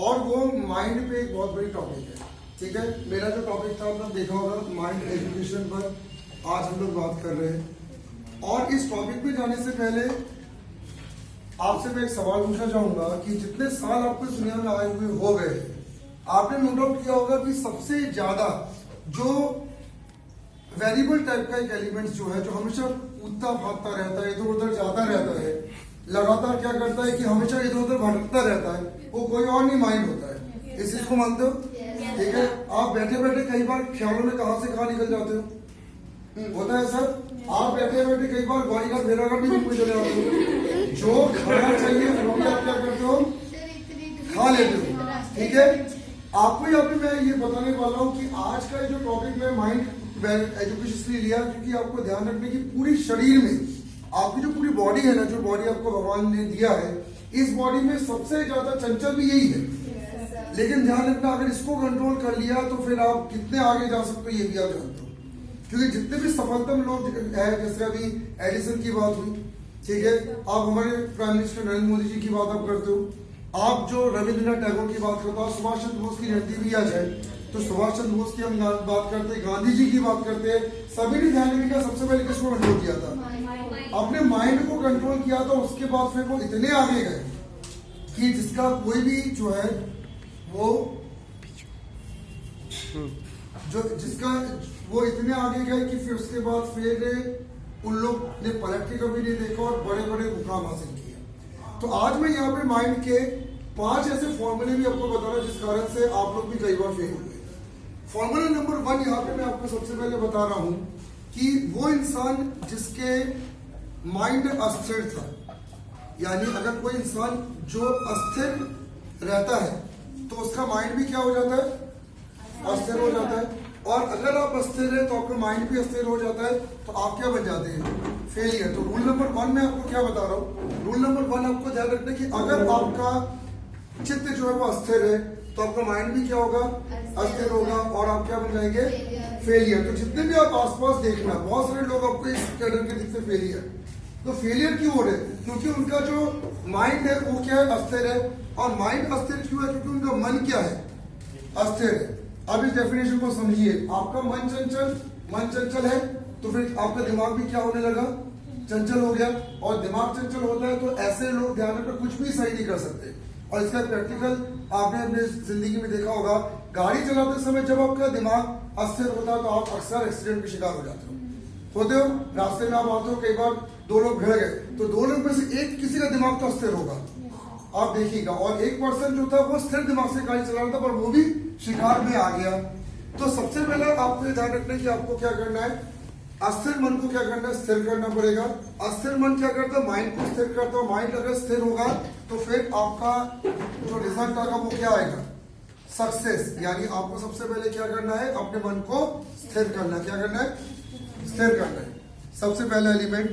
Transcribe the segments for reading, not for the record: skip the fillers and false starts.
और वो माइंड पे एक बहुत बड़ी टॉपिक है। ठीक है, मेरा जो टॉपिक था आपने देखा होगा माइंड एजुकेशन पर आज हम लोग बात कर रहे हैं। और इस टॉपिक पे जाने से पहले आपसे मैं एक सवाल पूछना चाहूंगा कि जितने साल आपको इस दुनिया में आए हुए हो गए, आपने नोट आउट किया होगा कि सबसे ज्यादा जो वेरिएबल टाइप का एक एलिमेंट जो है, जो हमेशा कूदता भागता रहता है, इधर उधर जाता रहता है, लगातार क्या करता है कि हमेशा इधर उधर भटकता रहता है, वो कोई और नहीं माइंड होता है। इस चीज को मानते हो? ठीक है, आप बैठे बैठे कई बार ख्यालों में कहां से कहां निकल जाते हो, होता है सर? आप बैठे बैठे कई बार ग्वाली का भेड़ाघाट भी चले जाते हो, जो खाना चाहिए वो भी आप क्या करते हो, खा लेते हो। ठीक है, आपको यहाँ पे मैं ये बताने वाला हूँ कि आज का जो टॉपिक मैं माइंड एजुकेशन इसलिए लिया क्योंकि आपको ध्यान रखने की पूरी शरीर में आपकी जो पूरी बॉडी है ना, जो बॉडी आपको भगवान ने दिया है, इस बॉडी में सबसे ज्यादा चंचल भी यही है। लेकिन ध्यान रखना, अगर इसको कंट्रोल कर लिया तो फिर आप कितने आगे जा सकते हो ये भी आप जानते हो। क्योंकि जितने भी सफलतम लोग हैं, जैसे अभी एडिसन की बात हुई, ठीक है, आप हमारे प्राइम मिनिस्टर नरेंद्र मोदी जी की बात आप करते हो, आप जो रविंद्रनाथ टैगोर की बात करते हो, सुभाष चंद्र बोस की जयंती भी आ जाए तो सुभाष चंद्र बोस की हम बात करते हैं, गांधी जी की बात करते हैं, सभी ने ध्यान रखने का सबसे पहले किसको कंट्रोल किया था? अपने माइंड को कंट्रोल किया था। उसके बाद फिर वो इतने आगे गए कि जिसका कोई भी जो है वो जिसका वो इतने आगे गए कि फिर उसके बाद फिर उन लोग ने पलट के कभी नहीं देखा और बड़े बड़े मुकाम हासिल किए। तो आज मैं यहाँ पे माइंड के 5 ऐसे फॉर्मूले भी आपको बता रहा हूँ जिस कारण से आप लोग भी कई बार फेल हुए। फॉर्मूला नंबर 1 यहाँ पे मैं आपको सबसे पहले बता रहा हूँ कि वो इंसान जिसके माइंड अस्थिर था, यानी अगर कोई इंसान जो अस्थिर रहता है तो उसका माइंड भी क्या हो जाता है, अस्थिर हो जाता है। और अगर आप अस्थिर है तो आपका माइंड भी अस्थिर हो जाता है, तो आप क्या बन जाते हैं, फेलियर। तो रूल नंबर 1 में आपको क्या बता रहा हूँ, रूल नंबर 1 आपको ध्यान रखना कि अगर आपका चित्त जो है वो अस्थिर है तो आपका माइंड भी क्या होगा, अस्थिर होगा और आप क्या बन जाएंगे, फेलियर। तो जितने भी आप आसपास देखना, बहुत सारे लोग आपको इस कैडर के दिखते फेलियर। तो फेलियर क्यों हो रहे हैं? क्योंकि उनका जो माइंड है वो क्या है, अस्थिर है। और माइंड अस्थिर क्यों है? क्योंकि उनका मन क्या है, अस्थिर है। अब इस डेफिनेशन को समझिए, आपका मन चंचल है तो फिर आपका दिमाग भी क्या होने लगा, चंचल हो गया। और दिमाग चंचल होता है तो ऐसे लोग ध्यान रखकर कुछ भी सही नहीं कर सकते। और इसका प्रैक्टिकल आपने अपने जिंदगी में देखा होगा, गाड़ी चलाते समय जब आपका दिमाग अस्थिर होता है तो आप अक्सर एक्सीडेंट के शिकार हो जाते हो। रास्ते में आप आते हो, कई बार 2 लोग भिड़ गए तो 2 लोग में से एक किसी का दिमाग तो अस्थिर होगा, आप देखिएगा। और एक पर्सन जो था वो स्थिर दिमाग से गाड़ी चला रहा था पर वो भी शिकार में आ गया। तो सबसे पहले आपको ध्यान रखना है कि आपको क्या करना है, अस्थिर मन को क्या करना है, स्थिर करना पड़ेगा। अस्थिर मन क्या करता है, माइंड को स्थिर करता है। माइंड अगर स्थिर होगा तो फिर आपका जो रिजल्ट आएगा वो क्या आएगा, सक्सेस। यानी आपको सबसे पहले क्या करना है, अपने मन को स्थिर करना है। क्या करना है, स्थिर करना है, सबसे पहला एलिमेंट।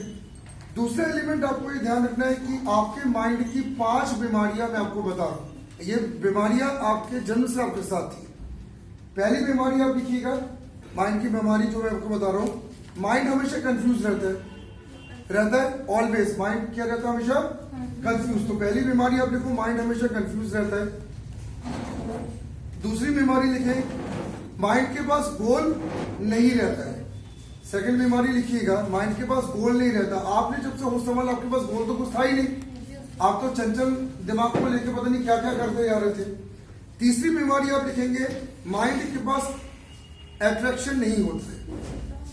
दूसरा एलिमेंट आपको ये ध्यान रखना है कि आपके माइंड की 5 बीमारियां मैं आपको बता रहा हूं। ये बीमारियां आपके जन्म से आपके साथ थी। पहली बीमारी आप लिखिएगा, माइंड की बीमारी जो मैं आपको बता रहा हूं, माइंड हमेशा कंफ्यूज रहता है ऑलवेज। माइंड क्या रहता है, हमेशा कंफ्यूज। तो पहली बीमारी आप लिखो, माइंड हमेशा कंफ्यूज रहता है। दूसरी बीमारी लिखें, माइंड के पास गोल नहीं रहता है। सेकंड बीमारी लिखिएगा, माइंड के पास गोल नहीं रहता। आपने जब से होश संभाला आपके पास गोल तो कुछ था ही नहीं, आप तो चंचल दिमाग को लेकर पता नहीं क्या क्या करते जा रहे थे। तीसरी बीमारी आप लिखेंगे, माइंड के पास अट्रैक्शन नहीं होता।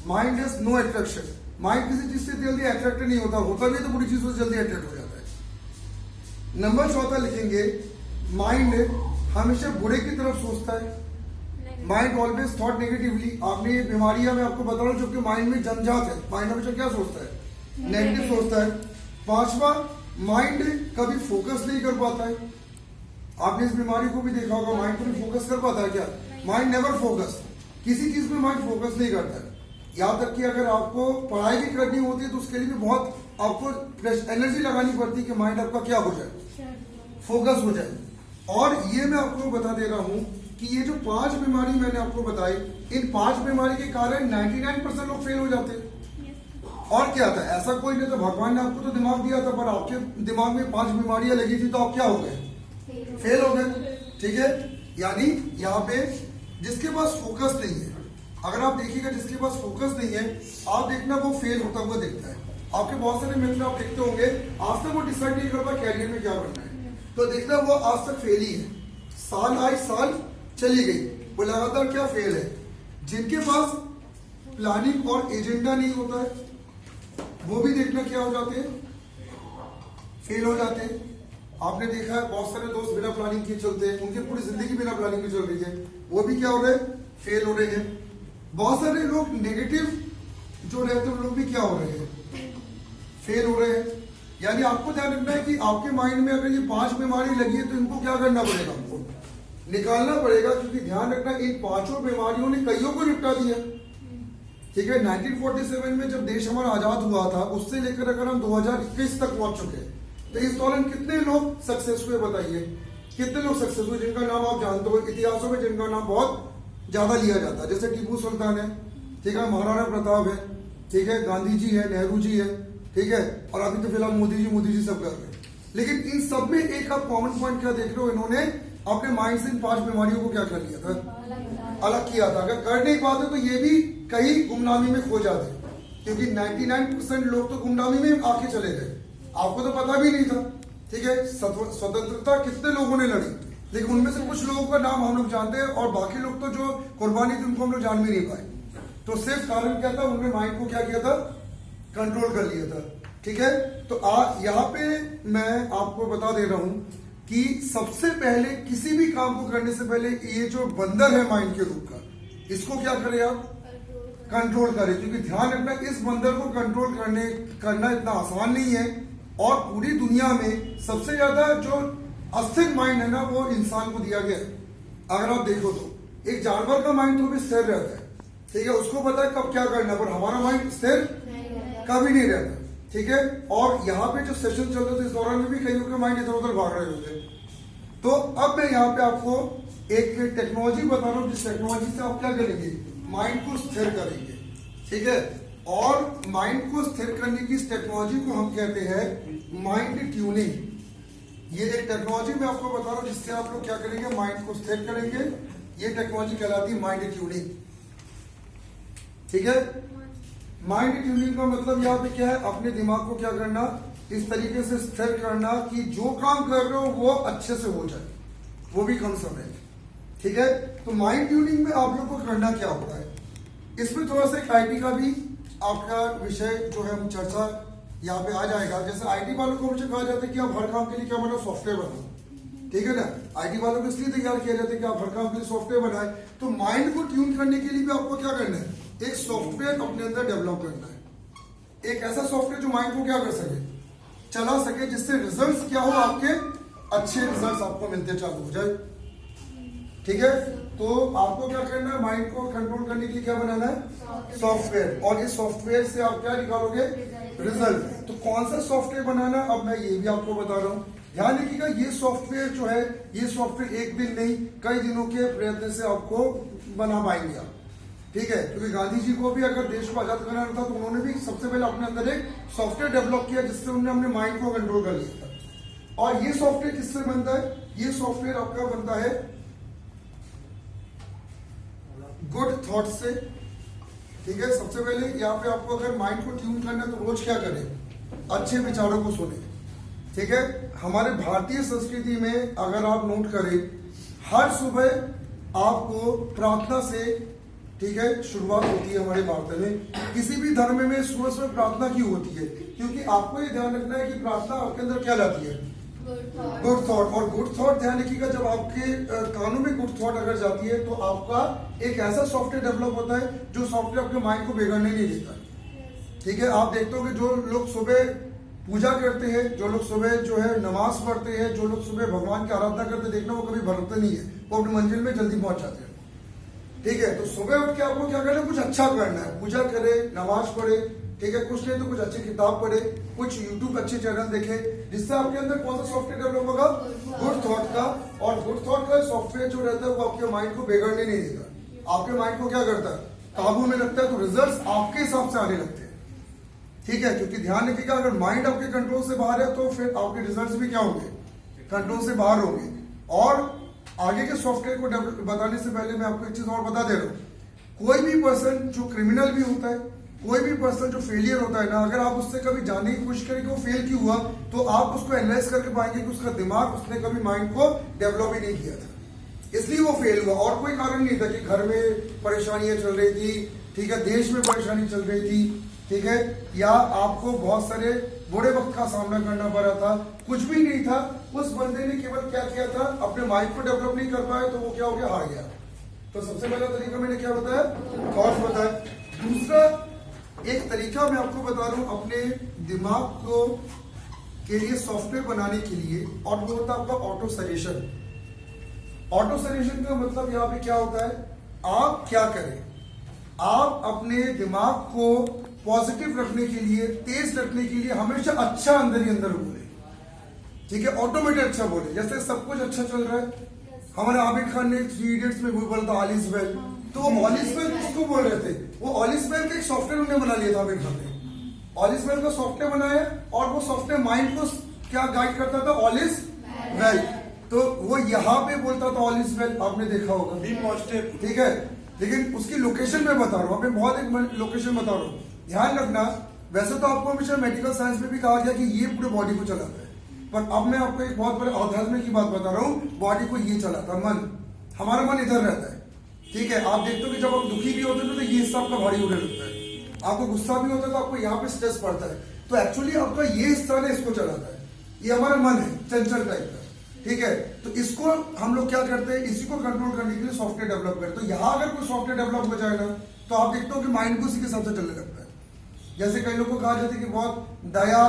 Mind is no attraction. Mind किसी चीज से जल्दी अट्रैक्ट नहीं होता भी तो बुरी चीजों से जल्दी अट्रैक्ट हो जाता है। नंबर 4 लिखेंगे, माइंड हमेशा बुरे की तरफ सोचता है। Mind always thought negatively. आपने ये बीमारियां मैं आपको बता रहा हूं जो कि माइंड में जमजात है। माइंड हमेशा क्या सोचता है, नेगेटिव सोचता है। 5वां, माइंड कभी फोकस नहीं कर पाता है। आपने इस बीमारी को भी देखा होगा, माइंड कभी फोकस कर पाता है क्या? माइंड नेवर फोकस, किसी चीज में माइंड फोकस नहीं करता है। यहाँ तक कि अगर आपको पढ़ाई भी करनी होती है तो उसके लिए भी बहुत आपको एनर्जी लगानी पड़ती है कि माइंड आपका क्या हो जाए, फोकस हो जाए। और ये मैं आपको बता दे रहा हूं कि ये जो 5 बीमारी मैंने आपको बताई, इन 5 बीमारी के कारण 99% लोग फेल हो जाते हैं। और क्या था, ऐसा कोई नहीं था, भगवान ने आपको तो दिमाग दिया था पर आपके दिमाग में 5 बीमारियां लगी थी तो आप क्या हो गए, फेल हो गए। ठीक है, यानी यहाँ पे जिसके पास फोकस नहीं है, अगर आप देखिएगा जिसके पास फोकस नहीं है, आप देखना वो फेल होता हुआ दिखता है। आपके बहुत सारे मित्र आप देखते होंगे आज तक वो डिसाइड नहीं करता कैरियर में क्या करना है, तो देखना वो आज तक फेल ही है। साल आई साल चली गई, वो लगातार क्या फेल है। जिनके पास प्लानिंग और एजेंडा नहीं होता है वो भी देखना क्या हो जाते हैं, फेल हो जाते हैं। आपने देखा है बहुत सारे दोस्त बिना प्लानिंग किए चलते हैं, उनकी पूरी जिंदगी बिना प्लानिंग के चल रही है, वो भी क्या हो रहे हैं, फेल हो रहे हैं। बहुत सारे लोग नेगेटिव जो रहते हैं उन लोग भी क्या हो रहे हैं, फेल हो रहे हैं। यानी आपको ध्यान रखना है कि आपके माइंड में अगर ये 5 बीमारी लगी है तो इनको क्या करना पड़ेगा, आपको निकालना पड़ेगा, क्योंकि ध्यान रखना इन 5 बीमारियों ने कईयों को निपटा दिया। ठीक है, 1947 में जब देश हमारा आजाद हुआ था उससे लेकर अगर हम 2021 तक पहुंच चुके हैं तो इस दौरान कितने लोग सक्सेस हुए बताइए, कितने लोग सक्सेस हुए जिनका नाम आप जानते हो, इतिहासों में जिनका नाम बहुत ज्यादा लिया जाता है, जैसे टीपू सुल्तान है, ठीक है, महाराणा प्रताप है, ठीक है, गांधी जी है, नेहरू जी है, ठीक है, और अभी तो फिलहाल मोदी जी सब कर रहे हैं। लेकिन इन सब में एक आप कॉमन पॉइंट क्या देख रहे हो, इन्होंने अपने माइंड से इन 5 बीमारियों को क्या कर लिया था, अलग किया था। अगर कर नहीं पाते तो ये भी कहीं गुमनामी में खो जाते, क्योंकि 99% लोग तो गुमनामी में आके चले गए, आपको तो पता भी नहीं था। ठीक है, स्वतंत्रता कितने लोगों ने लड़ी, लेकिन उनमें से कुछ लोगों का नाम हम लोग जानते हैं और बाकी लोग तो जो कुर्बानी थी उनको हम लोग जान भी नहीं पाए। तो सिर्फ कारण क्या था, उन्होंने माइंड को क्या किया था, कंट्रोल कर लिया था। ठीक है, तो यहाँ पे मैं आपको बता दे रहा हूं कि सबसे पहले किसी भी काम को करने से पहले ये जो बंदर है माइंड के रूप का, इसको क्या करें आप, कंट्रोल करें। क्योंकि ध्यान रखना इस बंदर को कंट्रोल करना इतना आसान नहीं है, और पूरी दुनिया में सबसे ज्यादा जो अस्थिर माइंड है ना वो इंसान को दिया गया है। अगर आप देखो तो एक जानवर का माइंड तो भी स्थिर रहता है, ठीक है, उसको पता है कब क्या करना, पर हमारा माइंड स्थिर कभी नहीं रहता। ठीक है, और यहाँ पे जो सेशन चल रहे थे इस दौरान में भी कई लोग के माइंड इधर उधर भाग रहे होते। तो अब मैं यहाँ पे आपको एक टेक्नोलॉजी बता रहा हूँ, जिस टेक्नोलॉजी से आप क्या करेंगे, माइंड को स्थिर करेंगे। ठीक है, और माइंड को स्थिर करने की इस टेक्नोलॉजी को हम कहते हैं माइंड ट्यूनिंग। ये एक टेक्नोलॉजी मैं आपको बता रहा हूं जिससे आप लोग क्या करेंगे, माइंड को स्थिर करेंगे। ये टेक्नोलॉजी कहलाती है माइंड ट्यूनिंग। ठीक है, माइंड ट्यूनिंग का मतलब यहाँ पे क्या है, अपने दिमाग को क्या करना, इस तरीके से स्थिर करना कि जो काम कर रहे हो वो अच्छे से हो जाए, वो भी कम समय। ठीक है, तो माइंड ट्यूनिंग में आप लोग को करना क्या होता है, इसमें थोड़ा सा एक आईटी का भी आपका विषय जो है हम चर्चा यहाँ पे आ जाएगा। जैसे आईटी वालों को मुझे कहा जाता है कि आप हर काम के लिए क्या बनाओ, सॉफ्टवेयर बनाओ। ठीक है ना, आईटी वालों को इसलिए तैयार किया जाता है कि आप हर काम के लिए सॉफ्टवेयर बनाए। तो माइंड को ट्यून करने के लिए भी आपको क्या करना है, एक सॉफ्टवेयर अपने अंदर डेवलप करना है। एक ऐसा सॉफ्टवेयर जो माइंड को क्या कर सके, चला सके, जिससे रिजल्ट क्या हो, आपके अच्छे रिजल्ट आपको मिलते चालू हो जाए। ठीक है, तो आपको क्या करना है, माइंड को कंट्रोल करने के लिए क्या बनाना है, सॉफ्टवेयर, और इस सॉफ्टवेयर से आप क्या निकालोगे, रिजल्ट। तो कौन सा सॉफ्टवेयर बनाना है, अब मैं ये भी आपको बता रहा हूँ। ध्यान रखिएगा, ये सॉफ्टवेयर जो है, ये सॉफ्टवेयर एक दिन नहीं कई दिनों के प्रयत्न से आपको बना पाएंगे आप। ठीक है, क्योंकि गांधी जी को भी अगर देश को आजाद कराना था तो उन्होंने भी सबसे पहले अपने अंदर एक सॉफ्टवेयर डेवलप किया जिससे उन्होंने अपने माइंड को कंट्रोल कर लिया था। और ये सॉफ्टवेयर किससे बनता है, ये सॉफ्टवेयर आपका बनता है गुड थॉट से। ठीक है, सबसे पहले यहाँ पे आपको अगर माइंड को ट्यून करना है तो रोज क्या करें, अच्छे विचारों को सुने। ठीक है, हमारे भारतीय संस्कृति में अगर आप नोट करें, हर सुबह आपको प्रार्थना से, ठीक है, शुरुआत होती है हमारे भारत में। किसी भी धर्म में सुबह सुबह प्रार्थना क्यों होती है, क्योंकि आपको ये ध्यान रखना है कि प्रार्थना आपके अंदर क्या लाती है, गुड थॉट। और गुड थॉट ध्यान रखिएगा, जब आपके कानों में गुड थॉट अगर जाती है तो आपका एक ऐसा सॉफ्टवेयर डेवलप होता है जो सॉफ्टवेयर आपके माइंड को बिगड़ने नहीं देता। ठीक है, आप देखते हो कि जो लोग सुबह पूजा करते हैं, जो लोग सुबह जो है नमाज पढ़ते हैं, जो लोग सुबह भगवान की आराधना करते, देखना वो कभी भटकते नहीं है, वो अपनी मंजिल में जल्दी पहुंच जाते हैं। ठीक है, तो सुबह उठ के आपको क्या करना है, कुछ अच्छा करना है, पूजा करे, नमाज पढ़े। ठीक है, कुछ नहीं तो कुछ अच्छी किताब पढ़े, कुछ यूट्यूब अच्छे चैनल देखे, जिससे आपके अंदर कौन सा सॉफ्टवेयर डेवलप होगा, गुड थॉट का। और गुड थॉट का सॉफ्टवेयर जो रहता है वो आपके माइंड को बिगड़ने नहीं देता, आपके माइंड को क्या करता है, काबू में रखता है। तो रिजल्ट आपके हिसाब से आने लगते हैं। ठीक है, क्योंकि ध्यान रखिएगा, अगर माइंड आपके कंट्रोल से बाहर है तो फिर आपके रिजल्ट भी क्या होंगे, कंट्रोल से बाहर होंगे। और आगे के सॉफ्टवेयर को बताने से पहले मैं आपको एक चीज और बता दे रहा हूँ, कोई भी पर्सन जो क्रिमिनल भी होता है, कोई भी पर्सन जो फेलियर होता है ना, अगर आप उससे कभी जानने की कोशिश करें कि वो फेल क्यों हुआ, तो आप उसको एनालाइज करके पाएंगे कि उसका दिमाग, उसने कभी माइंड को डेवलप ही नहीं किया था, इसलिए वो फेल हुआ। और कोई कारण नहीं था कि घर में परेशानियां चल रही थी, ठीक है, देश में परेशानी चल रही थी, ठीक है, या आपको बहुत सारे बुरे वक्त का सामना करना पड़ा था, कुछ भी नहीं था। उस बंदे ने केवल क्या किया था, अपने माइंड को डेवलप नहीं कर पाया, तो वो क्या हो गया, हार गया। तो सबसे पहला तरीका मैंने क्या बताया, थॉट्स बताया। दूसरा एक तरीका मैं आपको बता रहा हूं अपने दिमाग को के लिए सॉफ्टवेयर बनाने के लिए, और वो होता है आपका ऑटो सजेशन। ऑटो सजेशन का मतलब यहाँ पे क्या होता है, आप क्या करें, आप अपने दिमाग को पॉजिटिव रखने के लिए, तेज रखने के लिए हमेशा अच्छा अंदर ही अंदर बोले, ठीक है, ऑटोमेटिक अच्छा बोले। जैसे सब कुछ अच्छा चल रहा है, हमारे आमिर खान ने 3 इडियट्स में वो बोला था ऑल इज वेल, तो वो ऑल इज वेल किसको बोल रहे थे, वो ऑल इज वेल का एक सॉफ्टवेयर उन्होंने बना लिया था आमिर खान ने, ऑल इज वेल का सॉफ्टवेयर बनाया, और वो सॉफ्टवेयर माइंड को क्या गाइड करता था, ऑल इज वेल। तो वो यहाँ पे बोलता था ऑल इज वेल, आपने देखा होगा, बी पॉजिटिव, ठीक है। लेकिन उसकी लोकेशन में बता रहा हूँ, मैं बहुत एक लोकेशन बता रहा हूँ, ध्यान रखना। वैसे तो आपको हमेशा मेडिकल साइंस में भी कहा गया कि ये पूरे बॉडी को चलाता है, पर अब मैं आपको एक बहुत बड़े अध्यात्म की बात बता रहा हूँ, बॉडी को ये चलाता है मन, हमारा मन इधर रहता है, ठीक है। आप देखते हो कि जब आप दुखी भी होते हो तो ये हिस्सा आपका भारी होने लगता है, आपको गुस्सा भी होता है तो आपको यहाँ पे स्ट्रेस पड़ता है, तो एक्चुअली आपका ये हिस्सा ना इसको चलाता है, ये हमारा मन है, चंचल टाइप का, ठीक है। तो इसको हम लोग क्या करते हैं, इसी को कंट्रोल करने के लिए सॉफ्टवेयर डेवलप करते हैं। तो यहाँ अगर कोई सॉफ्टवेयर डेवलप हो जाएगा तो आप देखते हो कि माइंड को उसी के हिसाब से चलने लगता है। जैसे कई लोगों को कहा जाता है कि बहुत दया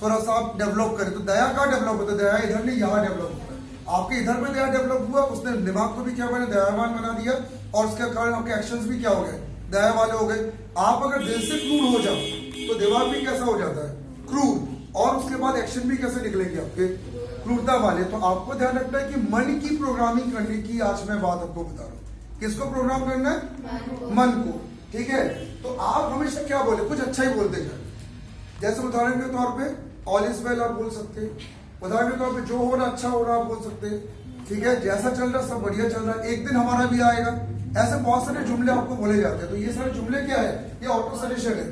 थोड़ा सा आप डेवलप करें, तो दया कहाँ डेवलप होता है, दया इधर नहीं यहाँ डेवलप होता है। आपके इधर में दया डेवलप हुआ, उसने दिमाग को भी क्या बना, दयावान बना दिया, और उसके कारण आपके एक्शंस भी क्या हो गए, दया वाले हो गए। आप अगर दिल से क्रूर हो जाओ तो दिमाग भी कैसा हो जाता है, क्रूर, और उसके बाद एक्शन भी कैसे निकलेंगे आपके, क्रूरता वाले। तो आपको ध्यान रखना है कि मन की प्रोग्रामिंग करने की आज मैं बात आपको बता रहा हूँ। किसको प्रोग्राम करना है, मन को, ठीक है। तो आप हमेशा क्या बोले, कुछ अच्छा ही बोलते जाए। जैसे उदाहरण के तौर पे ऑल इज वेल आप बोल सकते हैं, उदाहरण के तौर पे जो हो रहा अच्छा हो रहा आप बोल सकते हैं, ठीक है, जैसा चल रहा सब बढ़िया चल रहा है, एक दिन हमारा भी आएगा। ऐसे बहुत सारे जुमले आपको बोले जाते हैं। तो ये सारे जुमले क्या है, ये ऑटो सजेशन है,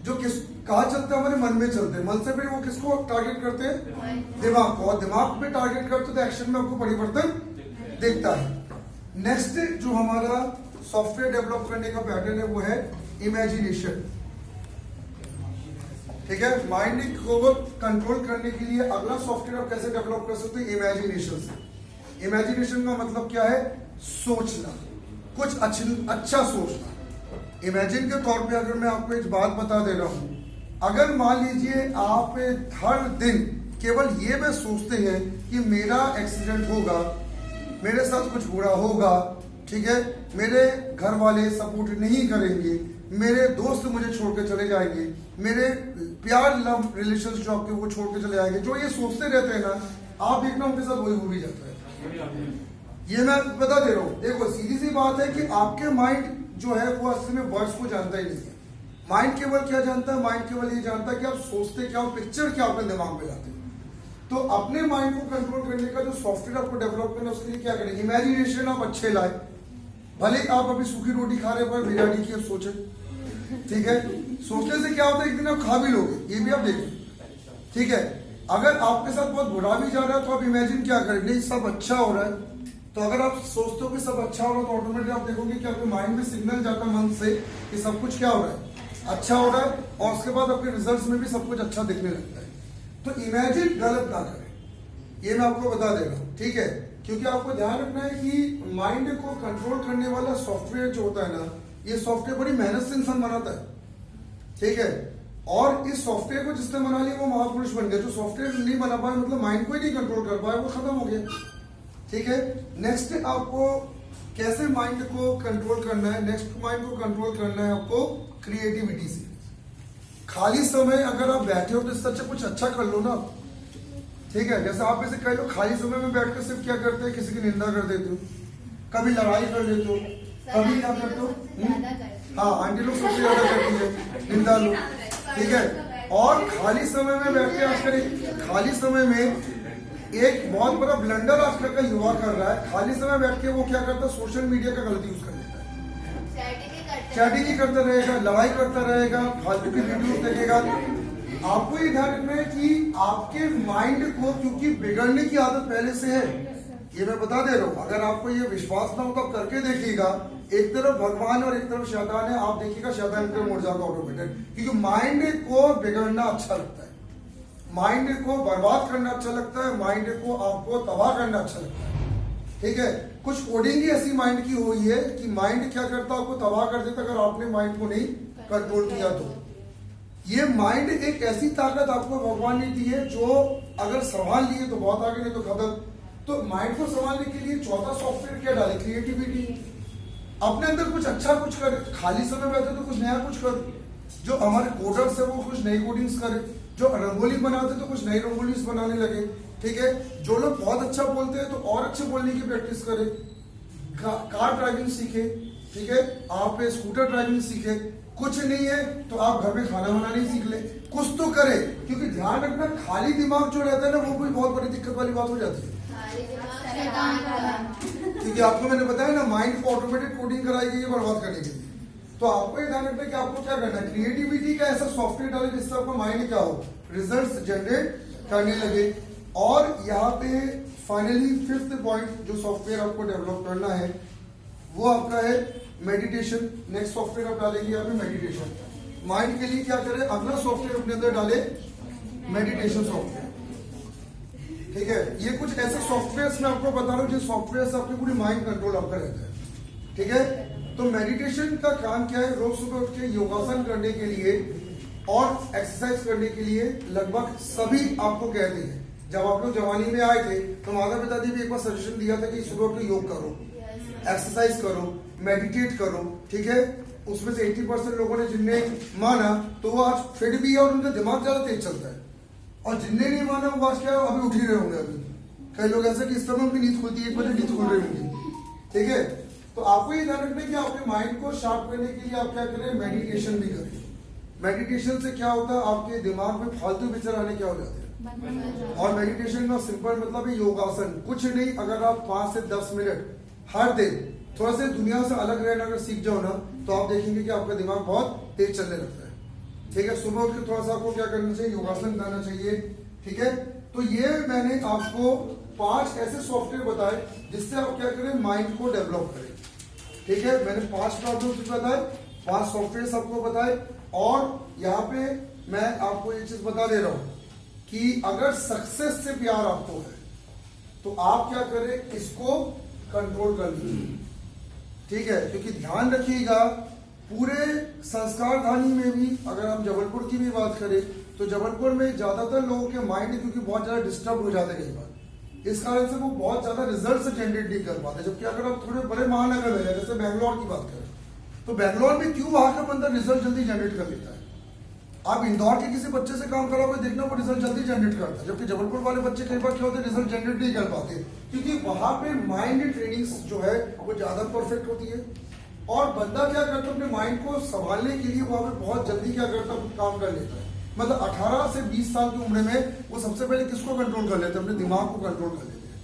जो किस कहा चलते हैं, हमारे मन में चलते हैं, मन से फिर वो किसको टारगेट करते हैं, दिमाग को, और दिमाग पे टारगेट करते तो एक्शन में आपको परिवर्तन दिखता है। नेक्स्ट जो हमारा सॉफ्टवेयर डेवलप करने का पैटर्न है वो है इमेजिनेशन, ठीक है। माइंड को कंट्रोल करने के लिए अगला सॉफ्टवेयर आप कैसे डेवलप कर सकते हैं, इमेजिनेशन से। इमेजिनेशन का मतलब क्या है, सोचना, कुछ अच्छा सोचना। इमेजिन के तौर पे अगर मैं आपको एक बात बता दे रहा हूं, अगर मान लीजिए आप हर दिन केवल ये मैं सोचते हैं कि मेरा एक्सीडेंट होगा, मेरे साथ कुछ बुरा होगा, ठीक है, मेरे घर वाले सपोर्ट नहीं करेंगे, मेरे दोस्त मुझे छोड़ के चले जाएंगे, मेरे प्यार लव रिलेशन जो आपके वो छोड़ के चले जाएंगे, जो ये सोचते रहते हैं ना, आप देखना उनके साथ वही हो भी जाता है। ये मैं बता दे रहा हूँ। देखो सीधी सी बात है कि आपके माइंड जो है वो असली में वर्ड्स को जानता ही नहीं है। माइंड केवल क्या जानता है, माइंड केवल ये जानता है कि आप सोचते क्या हो, पिक्चर क्या अपने दिमाग में लाते हो। तो अपने माइंड को कंट्रोल करने का जो सॉफ्टवेयर आपको डेवलप करना है उसके लिए क्या करें, इमेजिनेशन आप अच्छे लाए। भले आप अभी सूखी रोटी खा रहे पर बिरयानी की आप सोचे, ठीक है, सोचने से क्या होता है एक दिन आप खा भी लोगे, ये भी आप देखें, ठीक है। अगर आपके साथ बहुत बुरा भी जा रहा है तो आप इमेजिन क्या करें, नहीं सब अच्छा हो रहा है। तो अगर आप सोचते हो कि सब अच्छा हो रहा है तो ऑटोमेटिक आप देखोगे कि आपके माइंड में सिग्नल जाता है मन से कि सब कुछ क्या हो रहा है, अच्छा हो रहा है, और उसके बाद आपके रिजल्ट्स में भी सब कुछ अच्छा दिखने लगता है। तो इमेजिन गलत ना करें, ये मैं आपको बता दे रहा हूँ, ठीक है। क्योंकि आपको ध्यान रखना है कि माइंड को कंट्रोल करने वाला सॉफ्टवेयर जो होता है ना, ये सॉफ्टवेयर बड़ी मेहनत से इंसान बनाता है, ठीक है। और इस सॉफ्टवेयर को जिसने बना लिया वो महापुरुष बन गया। जो सॉफ्टवेयर नहीं बना पाया मतलब माइंड को ही नहीं कंट्रोल कर पाया, वो खत्म हो गया, ठीक है। नेक्स्ट आपको कैसे माइंड को कंट्रोल करना है, नेक्स्ट माइंड को कंट्रोल करना है आपको क्रिएटिविटी से। खाली समय अगर आप बैठे हो तो इससे अच्छा कुछ अच्छा कर लो ना, ठीक है। जैसे आप में से कई लोग खाली समय में बैठकर सिर्फ क्या करते हैं, किसी की निंदा कर देते हो, कभी लड़ाई कर देते हो, कभी क्या करते हो, हाँ आंटी लोग सबसे ज्यादा करती है निंदा लोग, ठीक है। और खाली समय में बैठ के आजकल खाली समय में एक बहुत बड़ा ब्लंडर आजकल का युवा कर रहा है, खाली समय बैठ के वो क्या करता है, सोशल मीडिया का गलत यूज कर लेता है, चैटिंग ही करता रहेगा, लड़ाई करता रहेगा, फालतू की वीडियोस देखेगा। आपको ये ध्यान रखना है कि आपके माइंड को, क्योंकि बिगड़ने की आदत पहले से है, ये मैं बता दे रहा हूँ। अगर आपको ये विश्वास ना हो तो आप करके देखिएगा, एक तरफ भगवान और एक तरफ शैतान है, आप देखिएगा शैतान पे मुड़ जाएगा ऑटोमेटिक, क्योंकि माइंड को बिगड़ना अच्छा लगता है, माइंड को बर्बाद करना अच्छा लगता है, माइंड को आपको तबाह करना अच्छा लगता है। ठीक है, कुछ कोडिंग ही ऐसी माइंड की हुई है कि माइंड क्या करता है, आपको तबाह कर देता अगर आपने माइंड को नहीं कंट्रोल किया तो। ये माइंड एक ऐसी ताकत आपको भगवान ने दी है जो अगर संभाल लिए तो बहुत आगे, नहीं तो खत्म। तो माइंड को संभालने के लिए चौथा सॉफ्टवेयर क्या डाले, क्रिएटिविटी। अपने अंदर कुछ अच्छा कुछ करे, खाली समय बैठे तो कुछ नया कुछ कर, जो हमारे कोडर्स है वो कुछ नई कोडिंग्स करे, जो रंगोली बनाते तो कुछ नई रंगोली बनाने लगे। ठीक है, जो लोग बहुत अच्छा बोलते हैं तो और अच्छे बोलने की प्रैक्टिस करें, कार ड्राइविंग सीखे। ठीक है, आप स्कूटर ड्राइविंग सीखे, कुछ नहीं है तो आप घर में खाना बनाना ही सीख ले, कुछ तो करे। क्योंकि ध्यान रखना, खाली दिमाग जो रहता है ना, वो भी बहुत बड़ी दिक्कत वाली बात हो जाती है। क्योंकि आपको मैंने बताया ना, माइंड को ऑटोमेटिक कोडिंग कराई गई है बर्बाद करने के लिए। तो आपको ये ध्यान रखना है कि आपको क्या करना है, क्रिएटिविटी का ऐसा सॉफ्टवेयर डाले जिससे आपका माइंड क्या हो, रिजल्ट जनरेट करने लगे। और यहाँ पे फाइनली फिफ्थ पॉइंट जो सॉफ्टवेयर आपको डेवलप करना है वो आपका है मेडिटेशन। नेक्स्ट सॉफ्टवेयर आप डालेंगे यहाँ पे मेडिटेशन। माइंड के लिए क्या करें, अगला सॉफ्टवेयर अपने अंदर डाले मेडिटेशन सॉफ्टवेयर। ठीक है, ये कुछ ऐसे सॉफ्टवेयर मैं आपको बता रहा हूँ जिन सॉफ्टवेयर से आपकी पूरी माइंड कंट्रोल आपका रहता है। ठीक है, तो मेडिटेशन का काम क्या है, रोज सुबह उठ के योगासन करने के लिए और एक्सरसाइज करने के लिए लगभग सभी आपको कहते हैं। जब आप लोग जवानी में आए थे तो माता पिता जी भी एक बार सजेशन दिया था कि सुबह उठ के योग करो, एक्सरसाइज करो, मेडिटेट करो। ठीक है, उसमें से 80% लोगों ने जिनने माना तो वो आज फिट भी है और उनका दिमाग ज्यादा तेज चलता है, और जिनने नहीं माना वो आज क्या अभी उठ ही रहे होंगे। अभी कई लोग ऐसे कि इस समय उनकी नींद खुलती है, 1 बजे नींद खुल रही होंगी। ठीक है, तो आपको ये ध्यान रखना है कि आपके माइंड को शार्प करने के लिए आप क्या करें, मेडिटेशन भी करें। मेडिटेशन से क्या होता है, आपके दिमाग में फालतू विचार आने क्या हो जाते हैं। और मेडिटेशन का सिंपल मतलब है योगासन, कुछ नहीं। अगर आप 5 से 10 मिनट हर दिन थोड़ा सा दुनिया से अलग रहना अगर सीख जाओ ना, तो आप देखेंगे कि आपका दिमाग बहुत तेज चलने लगता है। ठीक है, सुबह उठ के थोड़ा सा आपको क्या करना चाहिए, योगासन करना चाहिए। ठीक है, तो ये मैंने आपको 5 ऐसे सॉफ्टवेयर बताए जिससे आप क्या करें, माइंड को डेवलप करें। ठीक है, मैंने 5 प्रॉब्लम्स बताए, 5 सॉफ्टवेयर आपको बताए। और यहाँ पे मैं आपको ये चीज बता दे रहा हूं कि अगर सक्सेस से प्यार आपको है तो आप क्या करें, इसको कंट्रोल कर लीजिए। ठीक है, क्योंकि ध्यान रखिएगा पूरे संस्कारधानी में भी अगर हम जबलपुर की भी बात करें तो जबलपुर में ज्यादातर लोगों के माइंड क्योंकि बहुत ज्यादा डिस्टर्ब हो जाते हैं कई बार, इस कारण से वो बहुत ज्यादा रिजल्ट जनरेट नहीं कर पाते। जबकि अगर आप थोड़े बड़े महानगर में जैसे बैंगलोर की बात करें तो बैंगलोर में क्यों वहां का बंदा रिजल्ट जल्दी जनरेट कर लेता है। आप इंदौर के किसी बच्चे से काम कराओगे, देखना वो रिजल्ट जल्दी जनरेट करता है, जबकि जबलपुर वाले बच्चे कई बार क्या होते हैं, रिजल्ट जनरेट नहीं कर पाते, क्योंकि वहां पे माइंड ट्रेनिंग जो है वो ज्यादा परफेक्ट होती है। और बंदा क्या करता है, अपने माइंड को संभालने के लिए वहां पे बहुत जल्दी क्या करता है, काम कर लेता है। मतलब 18 से 20 साल की उम्र में वो सबसे पहले किसको कंट्रोल कर लेते हैं, अपने दिमाग को कंट्रोल कर लेते हैं।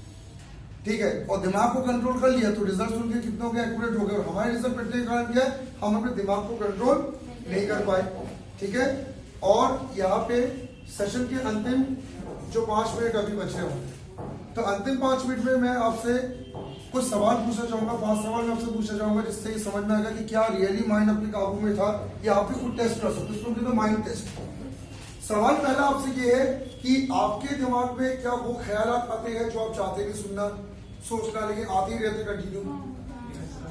ठीक है, और दिमाग को कंट्रोल कर लिया तो रिजल्ट उनके कितने हो गए, एक्यूरेट हो गए। और हमारे रिजल्ट पिटने के कारण क्या है, हम अपने दिमाग को कंट्रोल नहीं कर पाए। ठीक है, और यहाँ पे सेशन के अंतिम जो 5 मिनट अभी बचे होंगे, तो अंतिम 5 मिनट में मैं आपसे कुछ सवाल पूछना चाहूंगा। 5 सवाल मैं आपसे पूछना चाहूंगा जिससे ये समझ में आएगा कि क्या रियली माइंड आपके काबू में था या आप भी खुद टेस्ट कर सकते हो। इसको माइंड टेस्ट। सवाल पहला आपसे ये है कि आपके दिमाग में क्या वो ख्याल आते हैं जो आप चाहते नहीं सुनना, सोचना, लेकिन आते ही रहते, कंटिन्यू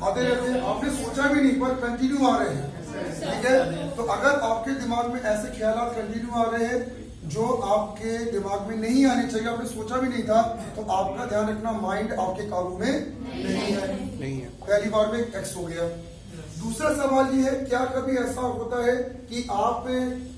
आते रहते, आपने सोचा भी नहीं पर कंटिन्यू आ रहे हैं। ठीक है, तो अगर आपके दिमाग में ऐसे ख्याल कंटिन्यू आ रहे हैं जो आपके दिमाग में नहीं आने चाहिए, आपने सोचा भी नहीं था, तो आपका ध्यान रखना माइंड आपके काबू में नहीं है। पहली बार में एक्स हो गया। दूसरा सवाल ये है, क्या कभी ऐसा होता है कि आप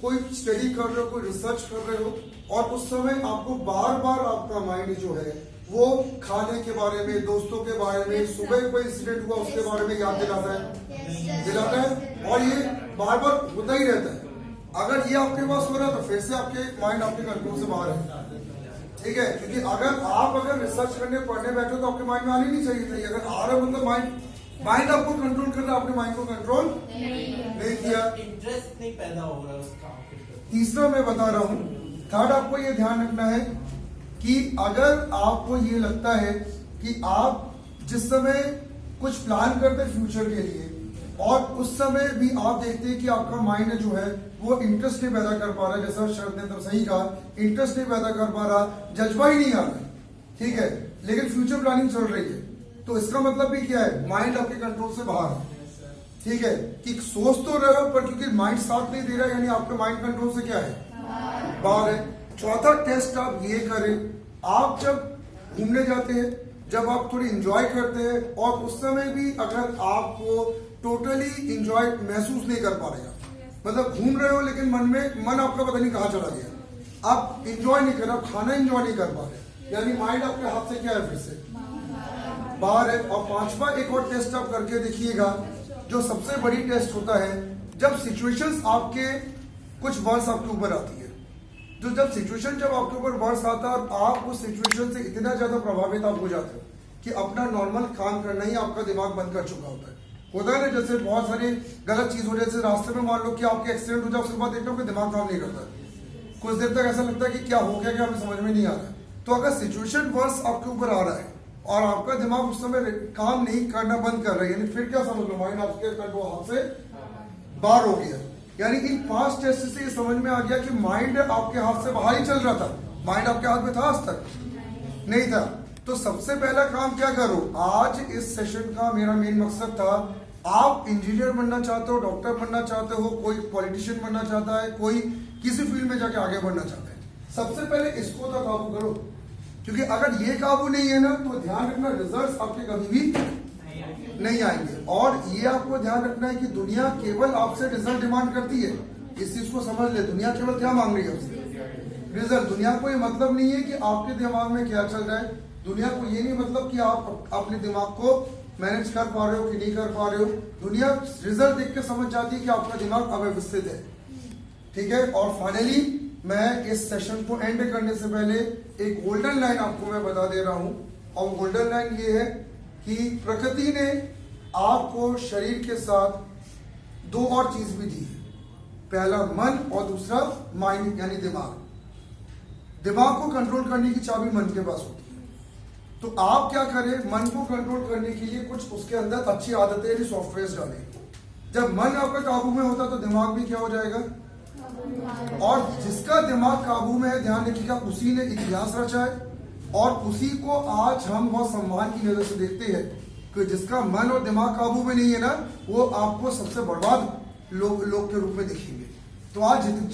कोई स्टडी कर रहे हो, कोई रिसर्च कर रहे हो और उस समय आपको बार बार आपका माइंड जो है वो खाने के बारे में, दोस्तों के बारे में, सुबह कोई इंसिडेंट हुआ उसके बारे में याद दिलाता है और ये बार बार होता ही रहता है। अगर ये आपके पास हो रहा है तो फिर से आपके माइंड आपके कंट्रोल से बाहर है। ठीक है, क्योंकि अगर रिसर्च करने पढ़ने बैठो तो आपके माइंड में आनी नहीं चाहिए थी। अगर आ रहा मतलब माइंड आपको कंट्रोल कर रहा है, आपने माइंड को कंट्रोल नहीं किया, इंटरेस्ट नहीं पैदा हो रहा उस काम के प्रति। तीसरा मैं बता रहा हूं, थर्ड आपको ये ध्यान रखना है कि अगर आपको ये लगता है कि आप जिस समय कुछ प्लान करते हैं फ्यूचर के लिए और उस समय भी आप देखते हैं कि आपका माइंड जो है वो इंटरेस्ट नहीं पैदा कर पा रहा है, जैसा शरद ने तो सही कहा, इंटरेस्ट नहीं पैदा कर पा रहा, जज्बा ही नहीं आ रहा है, ठीक है, लेकिन फ्यूचर प्लानिंग चल रही है, तो इसका मतलब भी क्या है, माइंड आपके कंट्रोल से बाहर है, ठीक है, कि सोच तो रहे हो पर क्योंकि माइंड साथ नहीं दे रहा है, यानी आपका माइंड कंट्रोल से क्या है, बाहर है। चौथा टेस्ट आप ये करें, आप जब घूमने जाते हैं, जब आप थोड़ी इंजॉय करते हैं और उस समय भी अगर आपको टोटली इंजॉय महसूस नहीं कर पा रहे, मतलब घूम रहे हो लेकिन मन आपका पता नहीं कहाँ चला गया, आप इंजॉय नहीं कर रहे, आप खाना इंजॉय नहीं कर पा रहे, यानी माइंड आपके हाथ से क्या है, फिर से बाहर है। और पांचवा एक और टेस्ट आप करके देखिएगा, जो सबसे बड़ी टेस्ट होता है, जब सिचुएशंस आपके कुछ वर्ड्स आपके ऊपर आती है, तो जब सिचुएशन जब आपके ऊपर वर्ड्स आता है और आप उस सिचुएशन से इतना ज्यादा प्रभावित आप हो जाते हो कि अपना नॉर्मल काम करना ही आपका दिमाग बंद कर चुका होता है ना, जैसे बहुत सारी गलत चीज हो, जैसे रास्ते में मान लो कि आपके एक्सीडेंट हो जाए, उसके बाद देखते हो कि दिमाग काम नहीं करता, कुछ देर तक ऐसा लगता है कि क्या हो गया, क्या हमें समझ में नहीं आ रहा है। तो अगर सिचुएशन वर्ड्स आपके ऊपर आ रहा है और आपका दिमाग उस समय काम नहीं करना बंद कर रहा है, यानी फिर क्या समझ लो, माइंड आपके कंट्रोल हाथ से बाहर हो गया। यानी इन 5 टेस्ट से ये समझ में आ गया कि माइंड आपके हाथ से बाहर ही चल रहा था, माइंड आपके हाथ में था, आज तक नहीं था। तो सबसे पहला काम क्या करो, आज इस सेशन का मेरा मेन मकसद था, आप इंजीनियर बनना चाहते हो, डॉक्टर बनना चाहते हो, कोई पॉलिटिशियन बनना चाहता है, कोई किसी फील्ड में जाके आगे बढ़ना चाहता है, सबसे पहले इसको तो काबू करो, क्योंकि अगर ये काबू नहीं है ना, तो ध्यान रखना रिजल्ट्स आपके कभी भी नहीं आएंगे। और ये आपको ध्यान रखना है कि दुनिया केवल आपसे रिजल्ट डिमांड करती है, इस चीज को समझ ले, दुनिया केवल क्या मांग रही है आपसे, रिजल्ट। दुनिया को ये मतलब नहीं है कि आपके दिमाग में क्या चल रहा है, दुनिया को ये नहीं मतलब कि आप अपने दिमाग को मैनेज कर पा रहे हो कि नहीं कर पा रहे हो, दुनिया रिजल्ट देख के समझ जाती है कि आपका दिमाग अव्यवस्थित है, ठीक है। और फाइनली मैं इस सेशन को एंड करने से पहले एक गोल्डन लाइन आपको मैं बता दे रहा हूं, और गोल्डन लाइन ये है कि प्रकृति ने आपको शरीर के साथ 2 और चीज भी दी है, पहला मन और दूसरा माइंड यानी दिमाग। दिमाग को कंट्रोल करने की चाबी मन के पास होती है, तो आप क्या करें, मन को कंट्रोल करने के लिए कुछ उसके अंदर अच्छी आदतें यानी सॉफ्टवेयर डालें। जब मन आपका काबू में होता तो दिमाग भी क्या हो जाएगा, और जिसका दिमाग काबू में है, ध्यान रखिएगा, उसी ने इतिहास रचा है और उसी को आज हम बहुत सम्मान की नजर से देखते हैं कि जिसका मन और दिमाग काबू में नहीं है ना, वो आपको सबसे बर्बाद लोग के रूप में दिखेंगे। तो आज